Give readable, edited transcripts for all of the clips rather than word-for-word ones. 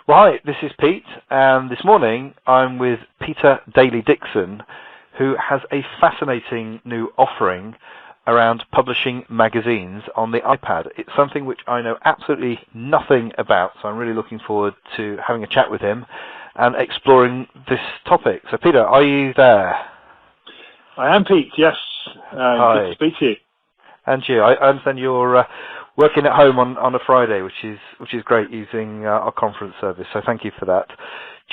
Well, hi, this is Pete, and this morning I'm with Peter Daly-Dickson, who has a fascinating new offering around publishing magazines on the iPad. It's something which I know absolutely nothing about, so I'm really looking forward to having a chat with him and exploring this topic. So, Peter, are you there? I am, Pete, yes. Hi. Good to speak to you. And you. I understand you're working at home on a Friday, which is great, using our conference service. So thank you for that. Do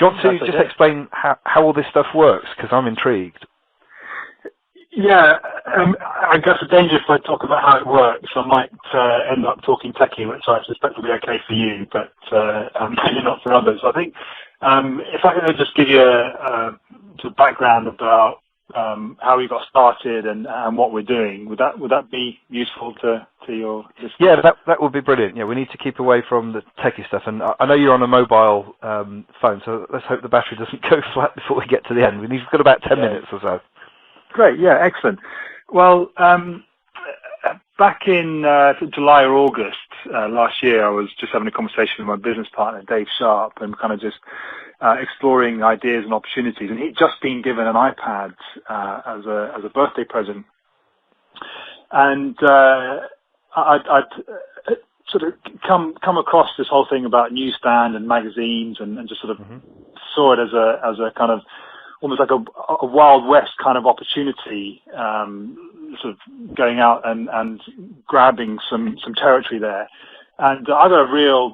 you want to just explain how all this stuff works? Because I'm intrigued. Yeah, I guess the danger if I talk about how it works, I might end up talking techie, which I suspect will be okay for you, but maybe not for others. I think if I could just give you a background about how we got started and what we're doing, would that be useful to your listeners? Yeah, that would be brilliant. Yeah, we need to keep away from the techie stuff, and I know you're on a mobile phone, so let's hope the battery doesn't go flat before we get to the end. We've got about 10 minutes or so. Great, yeah, excellent. Well, back in July or August last year, I was just having a conversation with my business partner, Dave Sharp, and kind of just exploring ideas and opportunities. And he'd just been given an iPad as a birthday present. And I'd sort of come across this whole thing about newsstand and magazines and just sort of saw it as a kind of almost like a Wild West kind of opportunity, sort of going out and grabbing some territory there. And I've got a real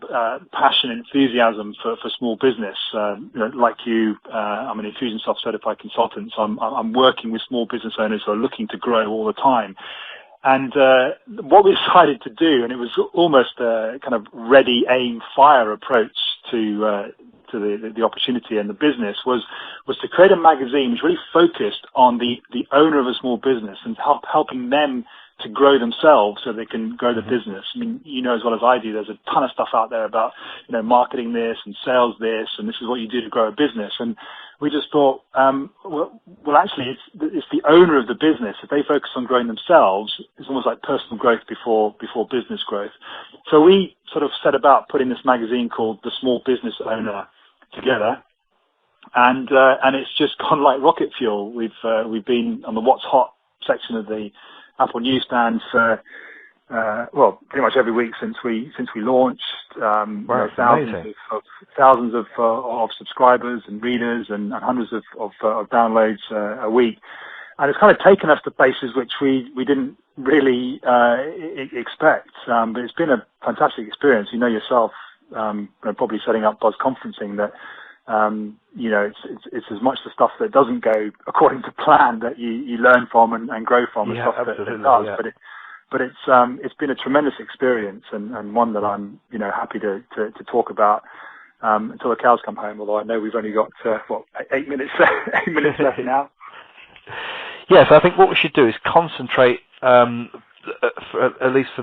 passion and enthusiasm for small business. Like you, I'm an Infusionsoft certified consultant, so I'm working with small business owners who are looking to grow all the time. And what we decided to do, and it was almost a kind of ready, aim, fire approach to the opportunity and the business, was to create a magazine which really focused on the owner of a small business and helping them to grow themselves so they can grow the business. I mean, you know as well as I do, there's a ton of stuff out there about, marketing this and sales this, and this is what you do to grow a business. And we just thought, well, actually, it's the owner of the business. If they focus on growing themselves, it's almost like personal growth before business growth. So we sort of set about putting this magazine called The Small Business Owner together, and it's just gone like rocket fuel. We've been on the What's Hot section of the Apple newsstand for pretty much every week since we launched. Thousands of subscribers and readers and hundreds of downloads a week, and it's kind of taken us to places which we didn't really expect. But it's been a fantastic experience. You know yourself, probably setting up Buzz Conferencing, that it's as much the stuff that doesn't go according to plan that you learn from and grow from, and stuff that does. Yeah. But it's been a tremendous experience, and one that I'm happy to talk about until the cows come home. Although I know we've only got 8 minutes left now. Yes, I think what we should do is concentrate, at least for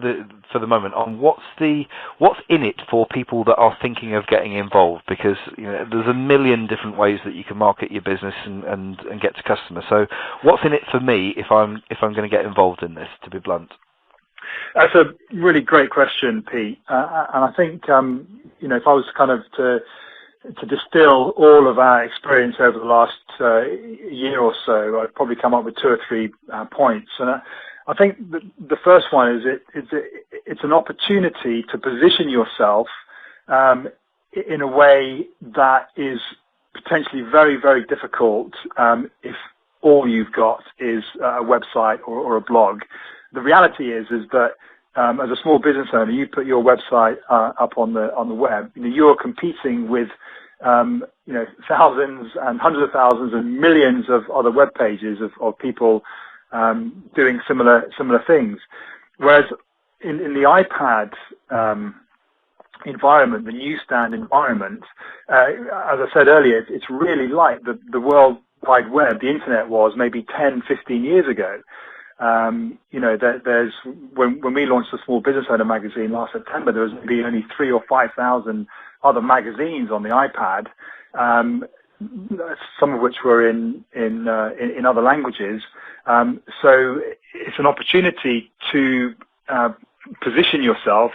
the moment, on what's in it for people that are thinking of getting involved, because there's a million different ways that you can market your business and get to customers. So what's in it for me if I'm going to get involved in this, to be blunt? That's a really great question, Pete. And I think if I was kind of to distill all of our experience over the last year or so, I'd probably come up with 2 or 3 points. And I think the first one is it's an opportunity to position yourself in a way that is potentially very, very difficult if all you've got is a website or a blog. The reality is that as a small business owner, you put your website up on the web. You're competing with thousands and hundreds of thousands and millions of other web pages of people doing similar things. Whereas in the iPad environment, the newsstand environment, as I said earlier, it's really like the World Wide Web, the internet was maybe 10, 15 years ago. There's when we launched the Small Business Owner magazine last September, there was maybe only 3,000 or 5,000 other magazines on the iPad, some of which were in other languages. So it's an opportunity to position yourself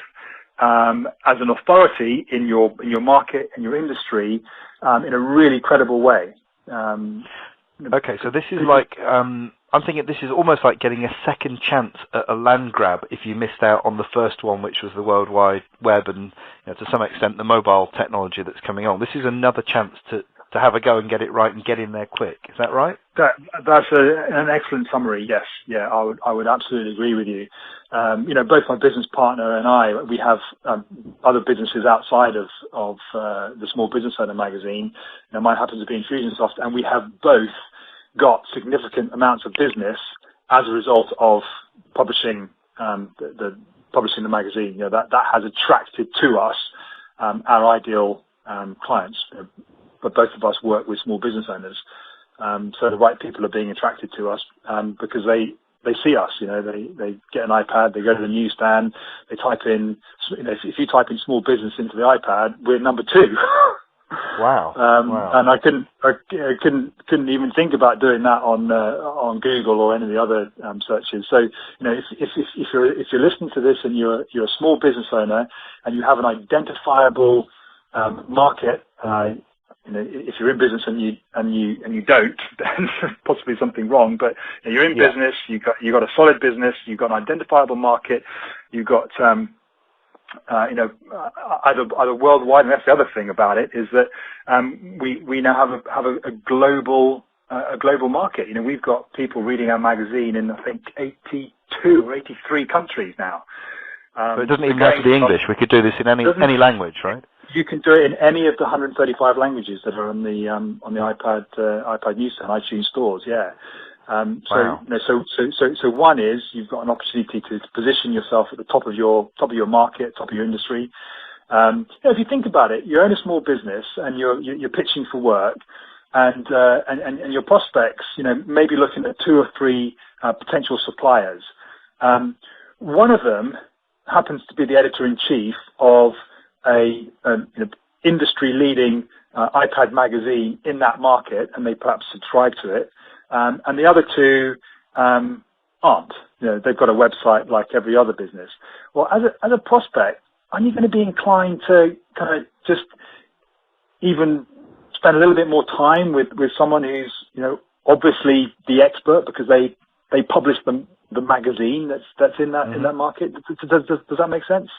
as an authority in your market and your industry in a really credible way. Okay, so this is like, I'm thinking this is almost like getting a second chance at a land grab if you missed out on the first one, which was the World Wide Web and, to some extent, the mobile technology that's coming on. This is another chance to have a go and get it right and get in there quick. Is that right? That's an excellent summary. Yes, yeah, I would absolutely agree with you. Both my business partner and I, we have other businesses outside of the Small Business Owner magazine. Mine happens to be Infusionsoft, and we have both got significant amounts of business as a result of publishing publishing the magazine. That has attracted to us our ideal clients. But both of us work with small business owners, so the right people are being attracted to us because they see us. They get an iPad, they go to the newsstand, they type in. If you type in small business into the iPad, we're number 2. Wow. Wow. And I couldn't even think about doing that on Google or any of the other searches. So if you're listening to this and you're a small business owner and you have an identifiable market. If you're in business and you don't, then possibly something wrong. But you're in business, you got a solid business, you've got an identifiable market, you've got either worldwide, and that's the other thing about it is that we now have a global market. We've got people reading our magazine in I think 82 or 83 countries now. So it doesn't even have to be English. We could do this in any language, right? You can do it in any of the 135 languages that are on the iPad newsstand, iTunes stores. Yeah. Wow. So one is you've got an opportunity to position yourself at the top of your market, top of your industry. If you think about it, you own a small business and you're pitching for work, and your prospects, maybe looking at 2 or 3 potential suppliers. One of them happens to be the editor-in-chief of a industry-leading iPad magazine in that market, and they perhaps subscribe to it. And the other 2 aren't. They've got a website like every other business. Well, as a prospect, aren't you going to be inclined to kind of just even spend a little bit more time with someone who's obviously the expert because they publish the magazine that's in that market? Does that make sense?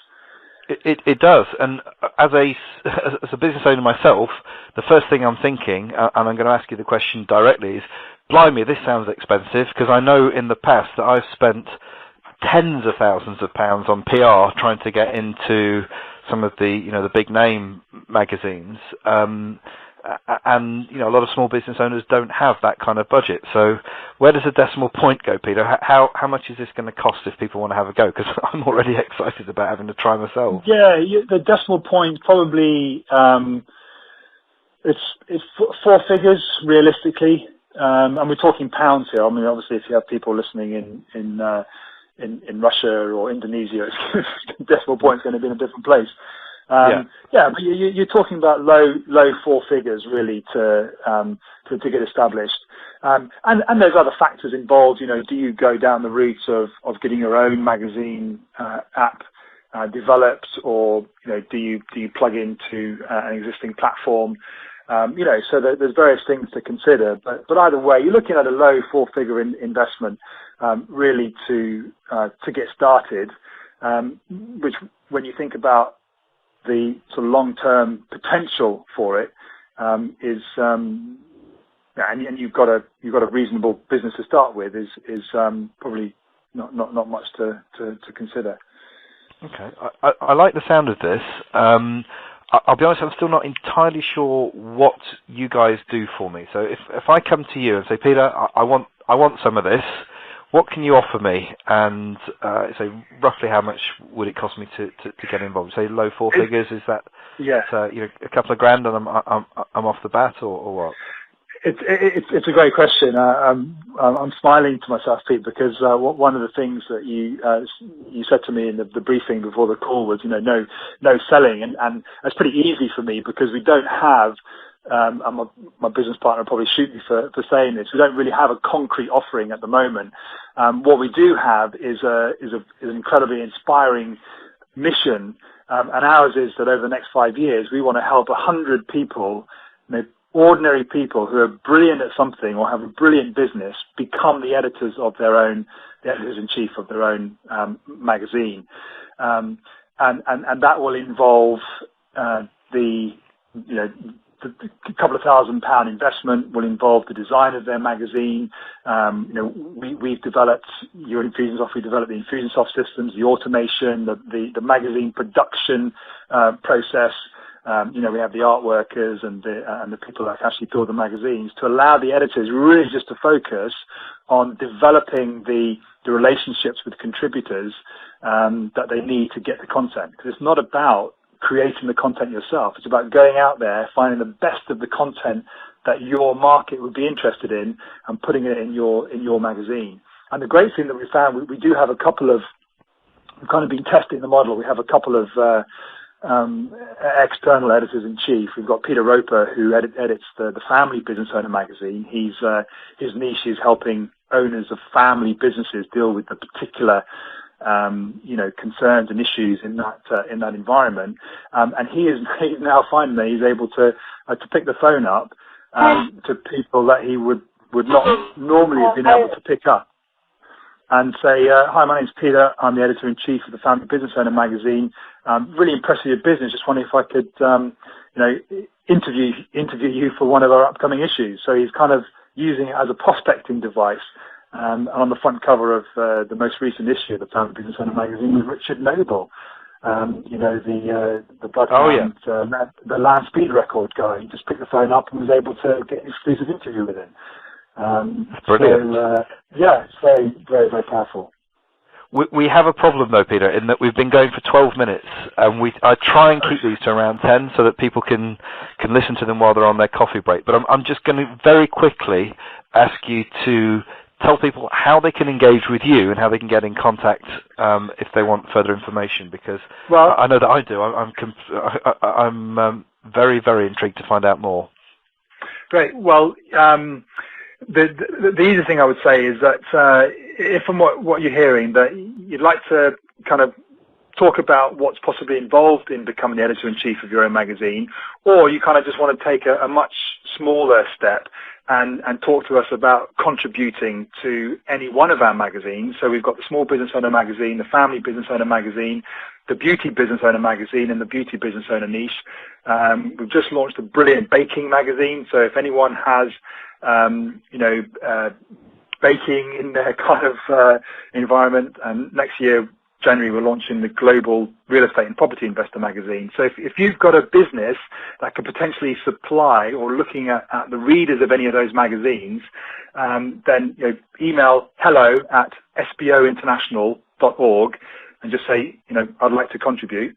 It does, and as a business owner myself, the first thing I'm thinking, and I'm going to ask you the question directly, is, blimey, this sounds expensive, because I know in the past that I've spent tens of thousands of pounds on PR trying to get into some of the big name magazines, and a lot of small business owners don't have that kind of budget. So where does the decimal point go, Peter? How much is this going to cost if people want to have a go? Because I'm already excited about having to try myself. Yeah, the decimal point probably it's 4 figures realistically, and we're talking pounds here. I mean, obviously, if you have people listening in Russia or Indonesia, the decimal point's going to be in a different place. But you're talking about low 4 figures really to get established, and there's other factors involved. Do you go down the route of getting your own magazine app developed, or do you plug into an existing platform? So there's various things to consider. But either way, you're looking at a low 4-figure investment really to get started, which when you think about the sort of long-term potential for it is, and you've got a reasonable business to start with, is probably not much to consider. Okay, I like the sound of this. I'll be honest, I'm still not entirely sure what you guys do for me. So if I come to you and say, Peter, I want some of this, what can you offer me? And say roughly how much would it cost me to get involved? Say low 4 figures. Is that a couple of grand and I'm off the bat, or what? It's a great question. I'm smiling to myself, Pete, because one of the things that you said to me in the briefing before the call was no selling, and that's pretty easy for me because we don't have. And my business partner will probably shoot me for saying this. We don't really have a concrete offering at the moment. What we do have is an incredibly inspiring mission And ours is that over the next 5 years, we want to help 100 people, ordinary people who are brilliant at something or have a brilliant business, become the editors of their own, the editors-in-chief of their own magazine. And that will involve the couple of £1,000 investment, will involve the design of their magazine. We've developed your Infusionsoft. We developed the Infusionsoft systems, the automation, the magazine production process. We have the art workers and the people that actually build the magazines to allow the editors really just to focus on developing the relationships with contributors that they need to get the content. Because it's not about creating the content yourself. It's about going out there, finding the best of the content that your market would be interested in and putting it in your magazine. And the great thing that we found, we do have a couple of, we've kind of been testing the model. We have a couple of external editors-in-chief. We've got Peter Roper, who edits the Family Business Owner magazine. His niche is helping owners of family businesses deal with the particular concerns and issues in that environment, and he's now finding that he's able to pick the phone up to people that he would not normally have been able to pick up, and say, "Hi, my name's Peter. I'm the editor-in-chief of the Family Business Owner magazine. Really impressed with your business. Just wondering if I could, interview you for one of our upcoming issues." So he's kind of using it as a prospecting device. And on the front cover of the most recent issue of the Family Business Owner magazine was Richard Noble, the bloodhound, the land speed record guy. He just picked the phone up and was able to get an exclusive interview with him. Brilliant. So, it's very, very, very powerful. We have a problem though, Peter, in that we've been going for 12 minutes, and I try and keep these to around 10 so that people can listen to them while they're on their coffee break. But I'm just going to very quickly ask you to tell people how they can engage with you and how they can get in contact if they want further information, because I know that I do. I'm very, very intrigued to find out more. Great. Well, the easy thing I would say is that if from what you're hearing, that you'd like to kind of talk about what's possibly involved in becoming the editor-in-chief of your own magazine, or you kind of just want to take a much smaller step and talk to us about contributing to any one of our magazines. So we've got the Small Business Owner magazine, the Family Business Owner magazine, the Beauty Business Owner magazine, and the Beauty Business Owner niche. We've just launched a brilliant baking magazine. So if anyone has, baking in their kind of environment, and next year, January, we're launching the Global Real Estate and Property Investor magazine. So if you've got a business that could potentially supply or looking at the readers of any of those magazines, then email hello@sbointernational.org and just say, I'd like to contribute.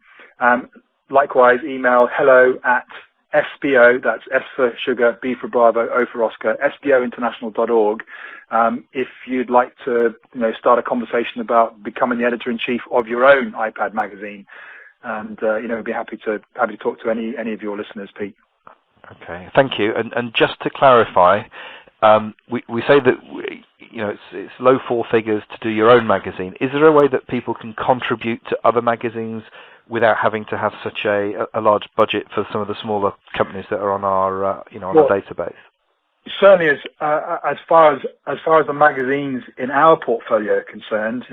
Likewise, email hello@SBO, that's S for sugar, B for Bravo, O for Oscar, sbointernational.org, if you'd like to start a conversation about becoming the editor-in-chief of your own iPad magazine. And we'd be happy to talk to any of your listeners, Pete. Okay, thank you. And just to clarify, we say that it's low four figures to do your own magazine. Is there a way that people can contribute to other magazines without having to have such a large budget for some of the smaller companies that are on our our database? Certainly, as far as the magazines in our portfolio are concerned,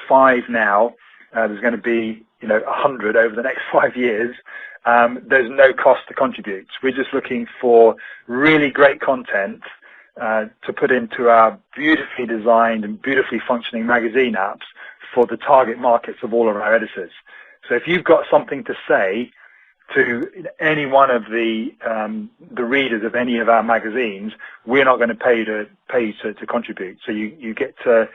5 now. There's going to be 100 over the next 5 years. There's no cost to contribute. We're just looking for really great content to put into our beautifully designed and beautifully functioning magazine apps for the target markets of all of our editors. So if you've got something to say to any one of the readers of any of our magazines, we're not going to pay you to contribute. So you get to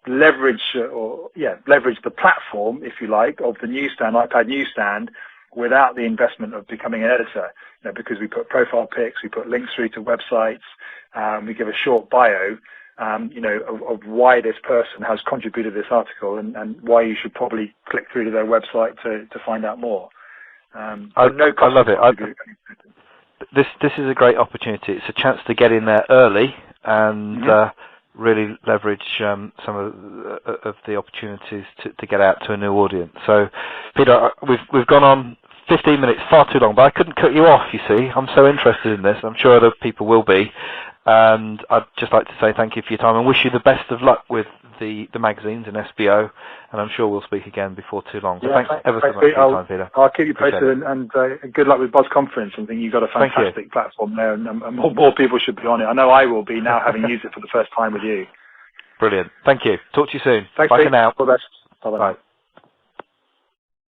leverage the platform, if you like, of the newsstand, iPad newsstand, without the investment of becoming an editor. Because we put profile pics, we put links through to websites, we give a short bio. Of why this person has contributed this article and why you should probably click through to their website to find out more. I love it. This is a great opportunity. It's a chance to get in there early and really leverage some of the opportunities to get out to a new audience. So, Peter, we've gone on 15 minutes, far too long, but I couldn't cut you off, you see. I'm so interested in this. I'm sure other people will be. And I'd just like to say thank you for your time and wish you the best of luck with the magazines and SBO. And I'm sure we'll speak again before too long. So thanks ever so much for your time, Peter. I'll keep you posted, and good luck with Buzz Conference. I think you've got a fantastic platform there, and more people should be on it. I know I will be now, having used it for the first time with you. Brilliant. Thank you. Talk to you soon. Thanks, Bye Pete. for now. All the best. Bye-bye. Bye.